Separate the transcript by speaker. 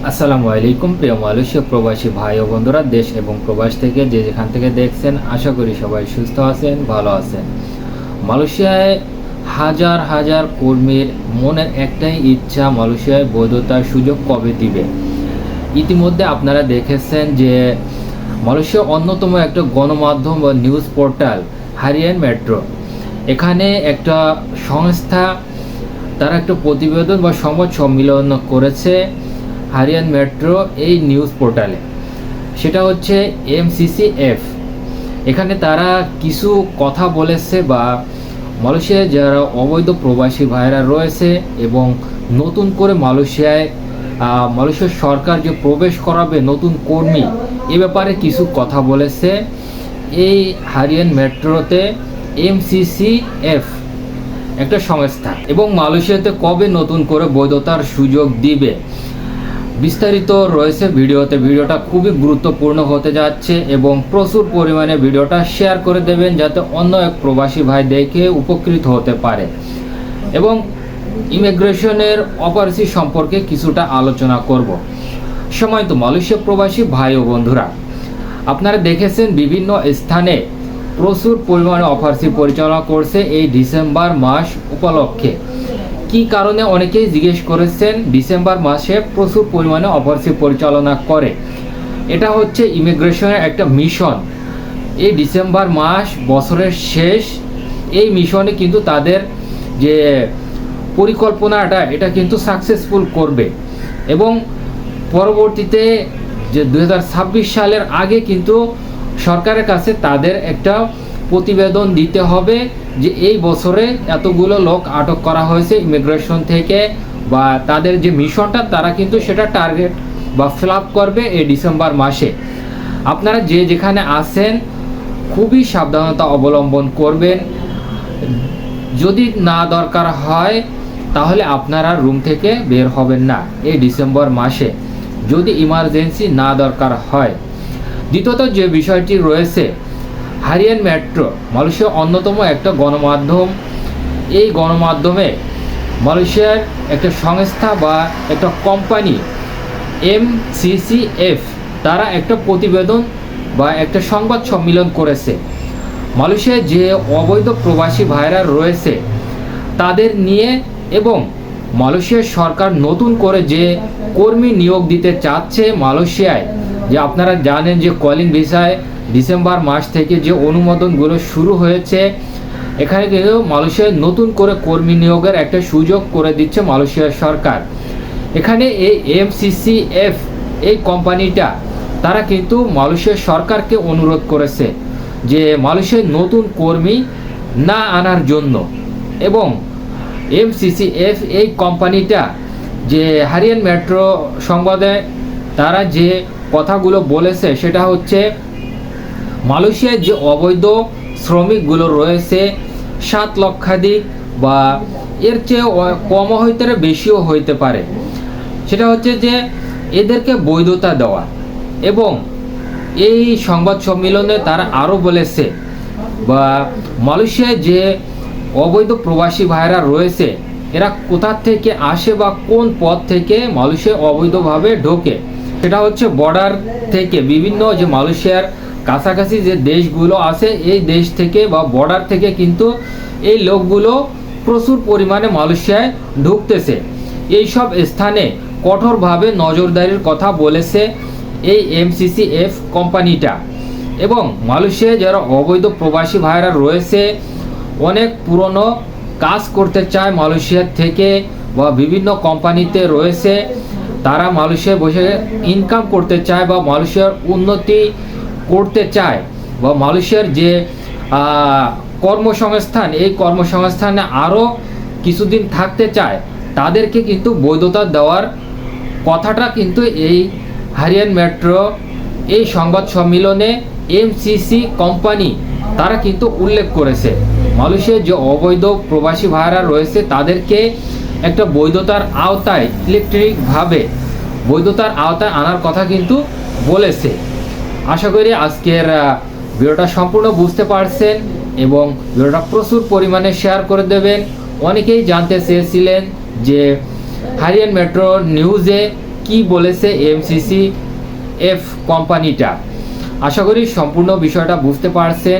Speaker 1: আসসালামু আলাইকুম প্রিয় মালয়েশিয়া প্রবাসী ভাই ও বন্ধুরা, দেশ এবং প্রবাস থেকে যে যেখান থেকে দেখছেন, আশা করি সবাই সুস্থ আছেন, ভালো আছেন। মালয়েশিয়ায় হাজার হাজার কর্মীর মনের একটাই ইচ্ছা, মালয়েশিয়ায় বৈধতার সুযোগ কবে দিবে। ইতিমধ্যে আপনারা দেখেছেন যে মালয়েশিয়ার অন্যতম একটা গণমাধ্যম বা নিউজ পোর্টাল হারিয়ান মেট্রো, এখানে একটা সংস্থা তারা একটা প্রতিবেদন বা সংবাদ সম্মেলন করেছে হারিয়ান মেট্রো এই নিউজ পোর্টালে। সেটা হচ্ছে MCCF। এখানে তারা কিছু কথা বলেছে বা মালয়েশিয়ায় যারা অবৈধ প্রবাসী ভাইরা রয়েছে এবং নতুন করে মালয়েশিয়ার সরকার যে প্রবেশ করাবে নতুন কর্মী, এ ব্যাপারে কিছু কথা বলেছে এই হারিয়ান মেট্রোতে MCCF একটা সংস্থা। এবং মালয়েশিয়াতে কবে নতুন করে বৈধতার সুযোগ দিবে বিস্তারিত রয়েছে ভিডিওটা খুবই গুরুত্বপূর্ণ হতে যাচ্ছে এবং প্রচুর পরিমাণে ভিডিওটা শেয়ার করে দেবেন যাতে অন্য এক প্রবাসী ভাই দেখে উপকৃত হতে পারে। এবং ইমিগ্রেশনের অপরিসি সম্পর্কে কিছুটা আলোচনা করব। সময়ত মালয়েশিয়া প্রবাসী ভাই ও বন্ধুরা, আপনারা দেখেছেন বিভিন্ন স্থানে প্রচুর পরিমাণে অফারসি পরিচালনা করছে এই ডিসেম্বর মাস উপলক্ষে। কি কারণে অনেকেই জিজ্ঞেস করেছেন ডিসেম্বর মাসে প্রচুর পরিমাণে অফারসি পরিচালনা করে। এটা হচ্ছে ইমিগ্রেশনের একটা মিশন। এই ডিসেম্বর মাস বছরের শেষ, এই মিশনে কিন্তু তাদের যে পরিকল্পনাটা এটা কিন্তু সাকসেসফুল করবে এবং পরবর্তীতে যে 2026 সালের আগে কিন্তু সরকারের কাছে তাদের একটা প্রতিবেদন দিতে হবে যে এই বছরে এতগুলো লোক আটক করা হয়েছে ইমিগ্রেশন থেকে, বা তাদের যে মিশনটা তারা কিন্তু সেটা টার্গেট বা ফিল আপ করবে এই ডিসেম্বর মাসে। আপনারা যে যেখানে আছেন খুবই সাবধানতা অবলম্বন করবেন। যদি না দরকার হয় তাহলে আপনারা রুম থেকে বের হবেন না এই ডিসেম্বর মাসে, যদি ইমার্জেন্সি না দরকার হয়। দ্বিতীয়ত যে বিষয়টি রয়েছে, হারিয়ান মেট্রো মালয়েশিয়ার অন্যতম একটা গণমাধ্যম। এই গণমাধ্যমে মালয়েশিয়ার একটা সংস্থা বা একটা কোম্পানি MCCF তারা একটা প্রতিবেদন বা একটা সংবাদ সম্মেলন করেছে মালয়েশিয়ায় যে অবৈধ প্রবাসী ভাইরা রয়েছে তাদের নিয়ে, এবং মালয়েশিয়ার সরকার নতুন করে যে কর্মী নিয়োগ দিতে চাচ্ছে মালয়েশিয়ায়। যে আপনারা জানেন যে কলিং ভিসায় ডিসেম্বর মাস থেকে যে অনুমোদনগুলো শুরু হয়েছে, এখানে কিন্তু মালয়েশিয়ায় নতুন করে কর্মী নিয়োগের একটা সুযোগ করে দিচ্ছে মালয়েশিয়ার সরকার। এখানে এই MCCF এই কোম্পানিটা তারা কিন্তু মালয়েশিয়ার সরকারকে অনুরোধ করেছে যে মালয়েশিয়ায় নতুন কর্মী না আনার জন্য। এবং MCCF এই কোম্পানিটা যে হারিয়ান মেট্রো সংবাদে তারা যে কথাগুলো বলেছে সেটা হচ্ছে মালয়েশিয়ায় যে অবৈধ শ্রমিকগুলো রয়েছে 7 লক্ষাধিক বা এর চেয়ে কমও হইতে পারে, বেশিও হইতে পারে। সেটা হচ্ছে যে এদেরকে বৈধতা দেওয়া। এবং এই সংবাদ সম্মেলনে তারা আরও বলেছে বা মালয়েশিয়ায় যে অবৈধ প্রবাসী ভাইরা রয়েছে এরা কোথা থেকে আসে বা কোন পথ থেকে মালয়েশিয়ায় অবৈধভাবে ঢোকে। সেটা হচ্ছে বর্ডার থেকে, বিভিন্ন যে মালয়েশিয়ার কাছাকাছি যে দেশগুলো আছে এই দেশ থেকে বা বর্ডার থেকে কিন্তু এই লোকগুলো প্রচুর পরিমাণে মালয়েশিয়ায় ঢুকতেছে। এই সব স্থানে কঠোরভাবে নজরদারির কথা বলেছে এই MCCF কোম্পানিটা। এবং মালয়েশিয়ায় যারা অবৈধ প্রবাসী ভাইরা রয়েছে অনেক পুরনো কাজ করতে চায় মালয়েশিয়ার থেকে বা বিভিন্ন কোম্পানিতে রয়েছে, তারা মালয়েশিয়ায় বসে ইনকাম করতে চায় বা মালয়েশিয়ার উন্নতি করতে চায় বা মালয়েশিয়ার যে কর্মসংস্থান এই কর্মসংস্থানে আরও কিছুদিন থাকতে চায়, তাদেরকে কিন্তু বৈধতা দেওয়ার কথাটা কিন্তু এই হারিয়ান মেট্রো এই সংবাদ সম্মেলনে MCC কোম্পানি তারা কিন্তু উল্লেখ করেছে। মালয়েশিয়ার যে অবৈধ প্রবাসী ভাইরা রয়েছে তাদেরকে একটা বৈধতার আওতায়, ইলেকট্রিকভাবে বৈধতার আওতায় আনার কথা কিন্তু বলেছে। আশা করি আজকের ভিডিওটা সম্পূর্ণ বুঝতে পারছেন এবং ভিডিওটা প্রচুর পরিমাণে শেয়ার করে দেবেন। অনেকেই জানতে চেয়েছিলেন যে হারিয়ান মেট্রো নিউজে কি বলেছে এমসিসি এফ কোম্পানিটা। আশা করি সম্পূর্ণ বিষয়টা বুঝতে পারছেন।